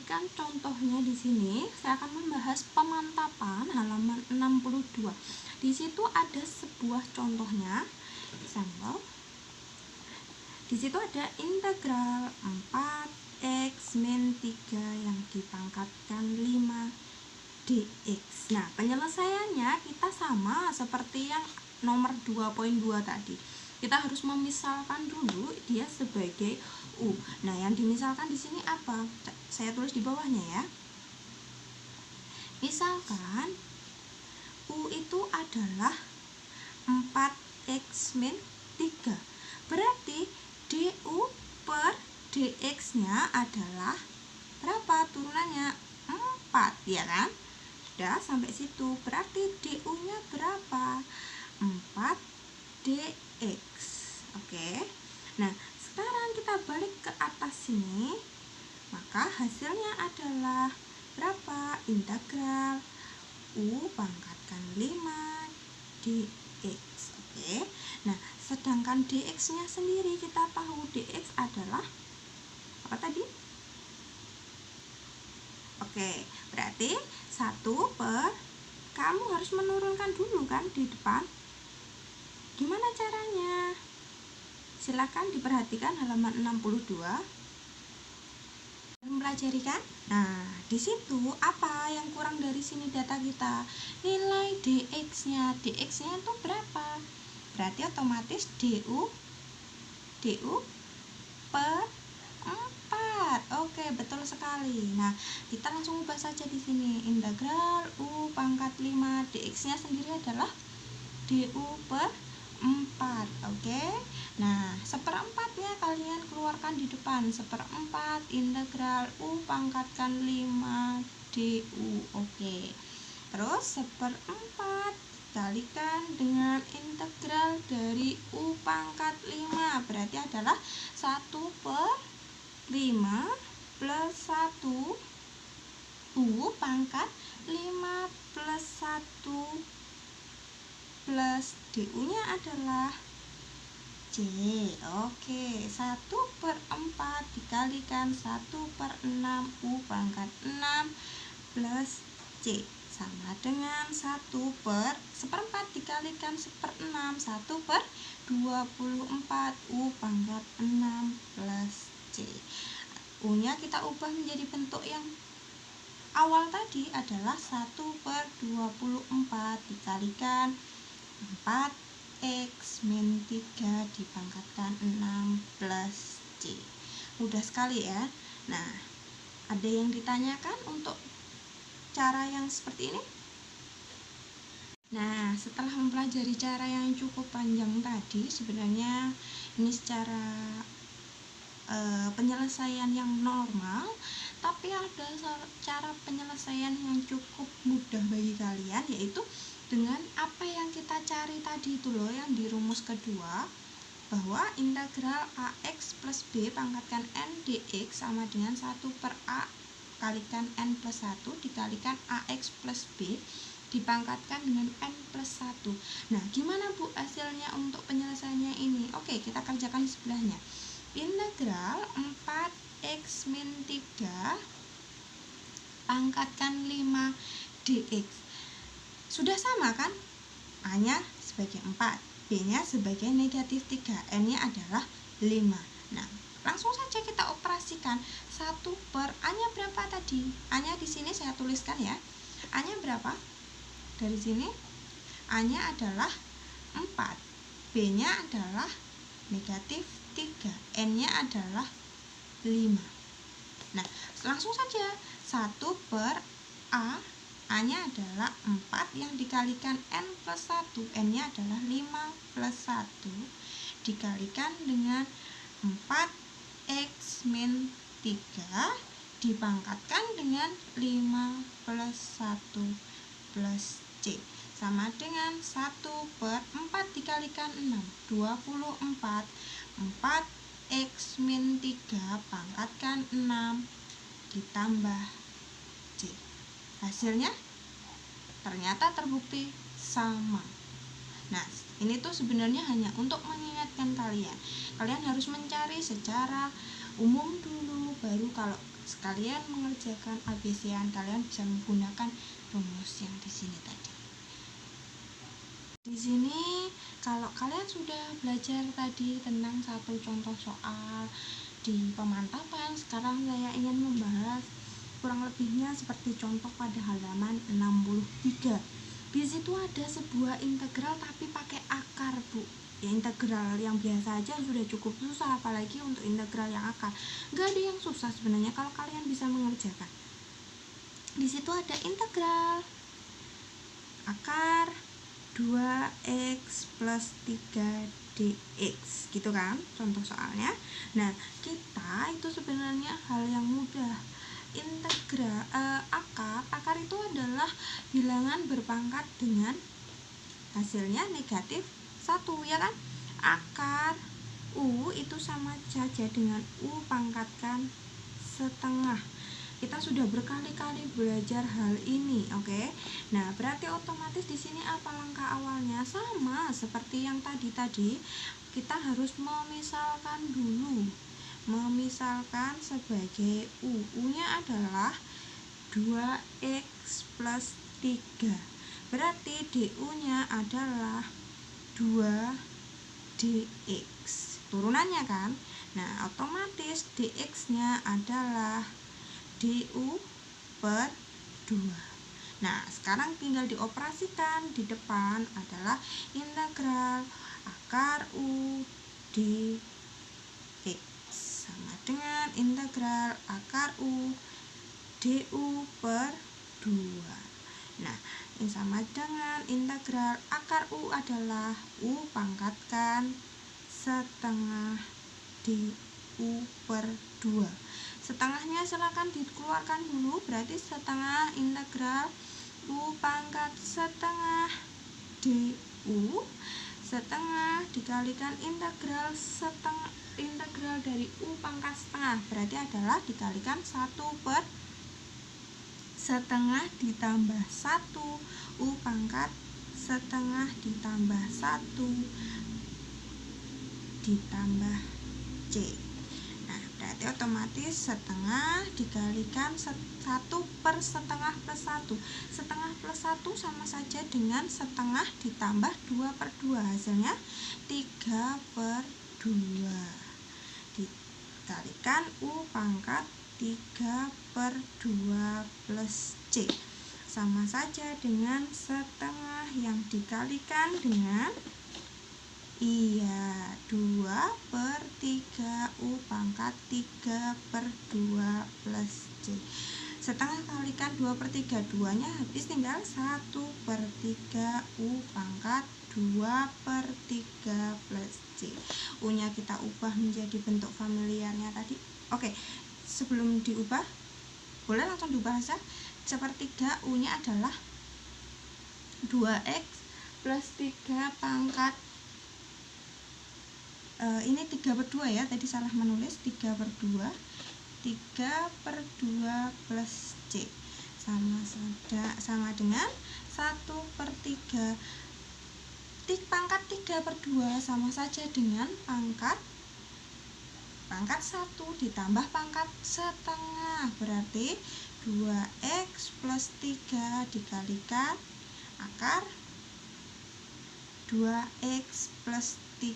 perhatikan contohnya di sini. Saya akan membahas pemantapan halaman 62. Di situ ada sebuah contohnya, sampel. Di situ ada integral 4x min 3 yang dipangkatkan 5 dx. Nah, penyelesaiannya kita sama seperti yang nomor 2.2 tadi. Kita harus memisalkan dulu dia sebagai U. Nah, yang dimisalkan di sini apa? Saya tulis di bawahnya ya. Misalkan U itu adalah 4x min 3. Berarti du per dx-nya adalah berapa turunannya? 4, ya kan? Sudah sampai situ. Berarti du-nya berapa? 4 dx. Oke. Nah, sekarang kita balik ke atas sini. Maka hasilnya adalah berapa? Integral U pangkatkan 5 dx. Oke. Nah, sedangkan dx-nya sendiri kita tahu dx adalah apa tadi? Oke, berarti 1 per, kamu harus menurunkan dulu kan di depan. Gimana caranya? Silakan diperhatikan halaman 62. Mempelajari kan? Nah, di situ apa yang kurang dari sini data kita? Nilai dx-nya. Dx-nya itu berapa? Berarti otomatis du per 4. Oke, betul sekali. Nah, kita langsung ubah saja di sini. Integral U pangkat 5 dx-nya sendiri adalah du per 4. Oke. Nah, seperempatnya kalian keluarkan di depan. Seperempat integral U pangkatkan 5 du. Oke. Terus seperempat kalikan dengan integral dari U pangkat 5. Berarti adalah 1 per 5 plus 1 U pangkat 5 plus 1 plus du-nya adalah C. Oke, 1 per 4 dikalikan 1 per 6 U pangkat 6 plus C sama dengan 1 per seperempat dikalikan seperenam 1 per 24 U pangkat 6 plus C. U-nya kita ubah menjadi bentuk yang awal tadi adalah 1 per 24 dikalikan 4x min 3 dipangkatkan 6 plus C. Mudah sekali ya. Nah, ada yang ditanyakan untuk cara yang seperti ini? Nah, setelah mempelajari cara yang cukup panjang tadi, sebenarnya ini secara penyelesaian yang normal, tapi ada cara penyelesaian yang cukup mudah bagi kalian, yaitu dengan apa yang kita cari tadi itu loh, yang di rumus kedua, bahwa integral ax plus b pangkatkan n dx sama dengan 1 per a kalikan n plus 1 dikalikan ax plus b dipangkatkan dengan n plus 1. Nah, gimana Bu hasilnya untuk penyelesaiannya ini? Oke, kita kerjakan di sebelahnya. Integral 4x min 3 pangkatkan 5 dx. Sudah sama kan? A-nya sebagai 4, B-nya sebagai negatif 3, N-nya adalah 5. Nah, langsung saja kita operasikan. 1 per A-nya berapa tadi? A-nya di sini saya tuliskan ya. A-nya berapa? Dari sini A-nya adalah 4, B-nya adalah negatif 3, N-nya adalah 5. Nah, langsung saja 1 per A-nya adalah 4 yang dikalikan N plus 1, N-nya adalah 5 plus 1 dikalikan dengan 4x min 3 dipangkatkan dengan 5 plus 1 plus C sama dengan 1 per 4 dikalikan 6, 24, 4x min 3 pangkatkan 6 ditambah C. Hasilnya ternyata terbukti sama. Nah, ini tuh sebenarnya hanya untuk mengingatkan kalian. Kalian harus mencari secara umum dulu, baru kalau sekalian mengerjakan ABC-an kalian bisa menggunakan rumus yang di sini tadi. Di sini kalau kalian sudah belajar tadi tentang satu contoh soal di pemantapan, sekarang saya ingin membahas kurang lebihnya seperti contoh pada halaman 63. Di situ ada sebuah integral tapi pakai akar, Bu. Ya, integral yang biasa aja sudah cukup susah, apalagi untuk integral yang akar. Nggak ada yang susah sebenarnya kalau kalian bisa mengerjakan. Di situ ada integral akar 2x plus 3 dx gitu kan contoh soalnya. Nah, kita itu sebenarnya hal yang mudah. Integral akar itu adalah bilangan berpangkat dengan hasilnya negatif 1, ya kan? Akar u itu sama saja dengan u pangkatkan setengah. Kita sudah berkali-kali belajar hal ini, oke? Nah, berarti otomatis di sini apa langkah awalnya? Sama seperti yang tadi, kita harus memisalkan dulu. Memisalkan sebagai u-nya adalah 2x plus 3. Berarti du-nya adalah 2 dx. Turunannya kan? Nah, otomatis dx-nya adalah du per 2. Nah, sekarang tinggal dioperasikan. Di depan adalah integral akar u dx sama dengan integral akar u du per 2. Nah, ini sama dengan integral akar u adalah u pangkatkan setengah du per 2. Setengahnya silakan dikeluarkan dulu, berarti setengah integral u pangkat setengah du setengah dikalikan integral dari u pangkat setengah, berarti adalah dikalikan 1 per setengah ditambah 1 u pangkat setengah ditambah 1 ditambah c. Berarti otomatis setengah dikalikan 1 per setengah plus 1. Setengah plus 1 sama saja dengan setengah ditambah 2 per 2. Hasilnya 3 per 2. Dikalikan u pangkat 3 per 2 plus c. Sama saja dengan setengah yang dikalikan dengan 2 per 3 u pangkat 3 per 2 plus c. Setengah kalikan 2 per 3, 2 nya habis, tinggal 1 per 3 u pangkat 2 per 3 plus c. U nya kita ubah menjadi bentuk familiarnya tadi. Oke, sebelum diubah boleh langsung diubah saja. Sepertiga u nya adalah 2x plus 3 pangkat ini 3 per 2 ya, tadi salah menulis. 3 per 2 plus c sama dengan 1 per 3. Pangkat 3 per 2 sama saja dengan pangkat 1 ditambah pangkat setengah, berarti 2x plus 3 dikalikan akar 2x plus 3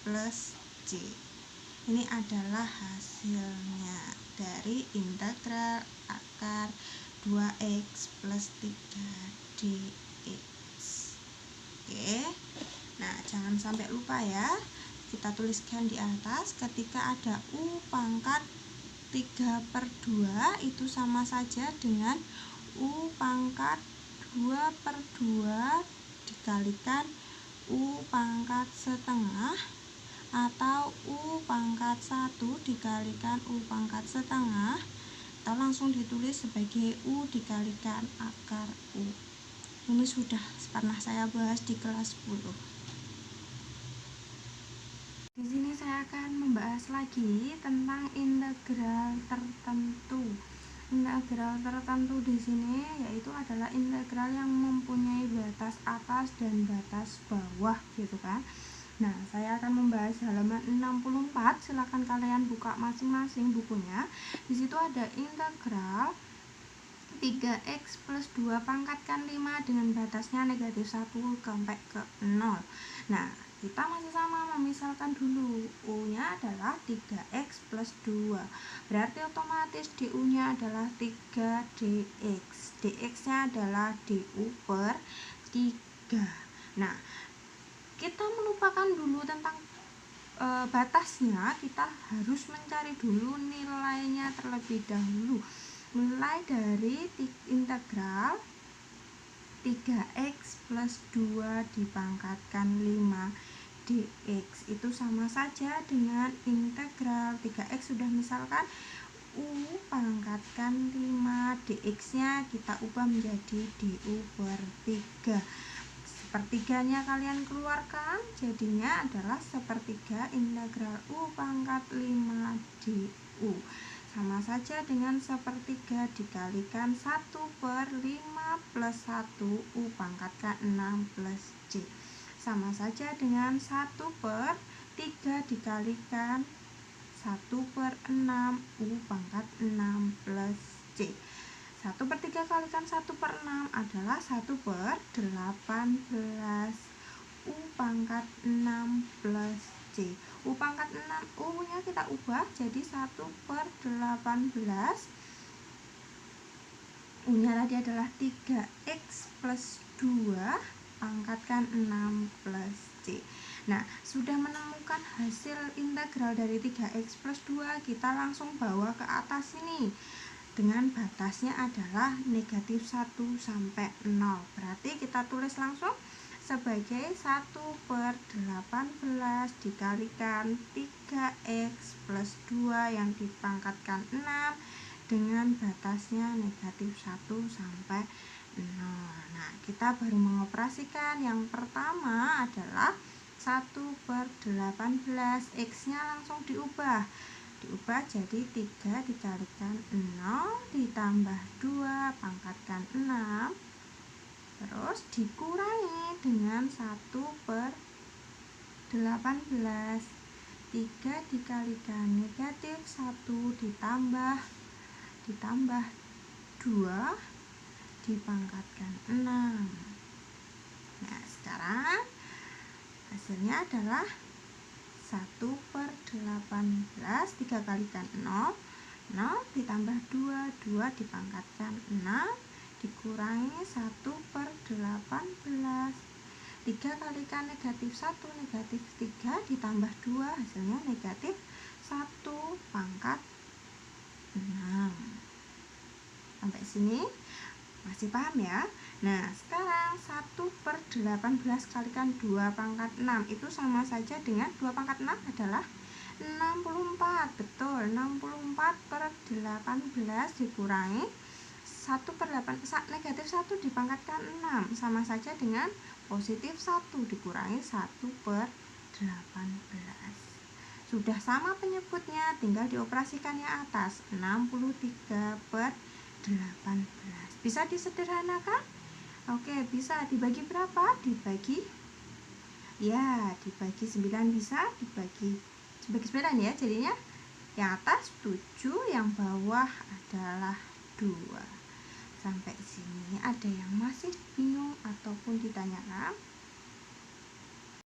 plus c. Ini adalah hasilnya dari integral akar 2x plus 3 dx. Oke. Nah, jangan sampai lupa ya. Kita tuliskan di atas, ketika ada u pangkat 3 per 2 itu sama saja dengan u pangkat 2 per 2 dikalikan u pangkat setengah atau u pangkat 1 dikalikan u pangkat setengah, atau langsung ditulis sebagai u dikalikan akar u. Ini sudah pernah saya bahas di kelas 10. Di sini saya akan membahas lagi tentang integral tertentu. Integral tertentu di sini yaitu adalah integral yang mempunyai batas atas dan batas bawah gitu kan. Nah, saya akan membahas halaman 64. Silakan kalian buka masing-masing bukunya. Di situ ada integral 3x plus 2 pangkatkan 5 dengan batasnya negatif 1 sampai ke 0. Nah, kita masih sama memisalkan dulu. U-nya adalah 3x plus 2. Berarti otomatis DU-nya adalah 3dx. dx-nya adalah DU per 3. Nah, kita melupakan dulu tentang batasnya. Kita harus mencari dulu nilainya terlebih dahulu. Nilai dari integral 3x plus 2 dipangkatkan 5 dx itu sama saja dengan integral 3x sudah misalkan u pangkatkan 5 dx nya kita ubah menjadi du per 3. Sepertiganya kalian keluarkan, jadinya adalah sepertiga integral u pangkat 5 du. Sama saja dengan sepertiga dikalikan 1 per 5 plus 1 u pangkatkan 6 plus c. Sama saja dengan 1 per 3 dikalikan 1 per 6 u pangkat 6 plus c. 1 per 3 kalikan 1 per 6 adalah 1 per 18 u pangkat 6 plus c. U pangkat 6, U nya kita ubah jadi 1 per 18. U nya tadi adalah 3x plus 2 pangkatkan 6 plus c. Nah, sudah menemukan hasil integral dari 3x plus 2, kita langsung bawa ke atas ini. Dengan batasnya adalah negatif 1 sampai 0. Berarti kita tulis langsung sebagai 1 per 18 dikalikan 3x plus 2 yang dipangkatkan 6 dengan batasnya negatif 1 sampai 0. Nah, kita baru mengoperasikan. Yang pertama adalah 1 per 18, x nya langsung diubah jadi 3 dikalikan 0 ditambah 2 pangkatkan 6 terus dikurangi dengan 1 per 18. 3 dikalikan negatif 1 ditambah 2 dipangkatkan 6. Nah, sekarang hasilnya adalah 1 per 18, 3 kalikan 0, 0 ditambah 2, 2 dipangkatkan 6, dikurangi 1 per 18. 3 kalikan negatif 1, negatif 3 ditambah 2, hasilnya negatif 1 pangkat 6. Sampai sini masih paham ya? Nah, sekarang 1 per 18 kalikan 2 pangkat 6 itu sama saja dengan 2 pangkat 6 adalah 64. Betul, 64 per 18 dikurangi 1 per 8, negatif 1 dipangkatkan 6 sama saja dengan positif 1 dikurangi 1 per 18. Sudah sama penyebutnya, tinggal dioperasikan yang atas. 63 per 18. Bisa disederhanakan? Oke, bisa. Dibagi berapa? Dibagi 9 bisa, dibagi 9 ya. Jadinya yang atas 7, yang bawah adalah 2. Sampai sini ada yang masih bingung ataupun ditanyakan?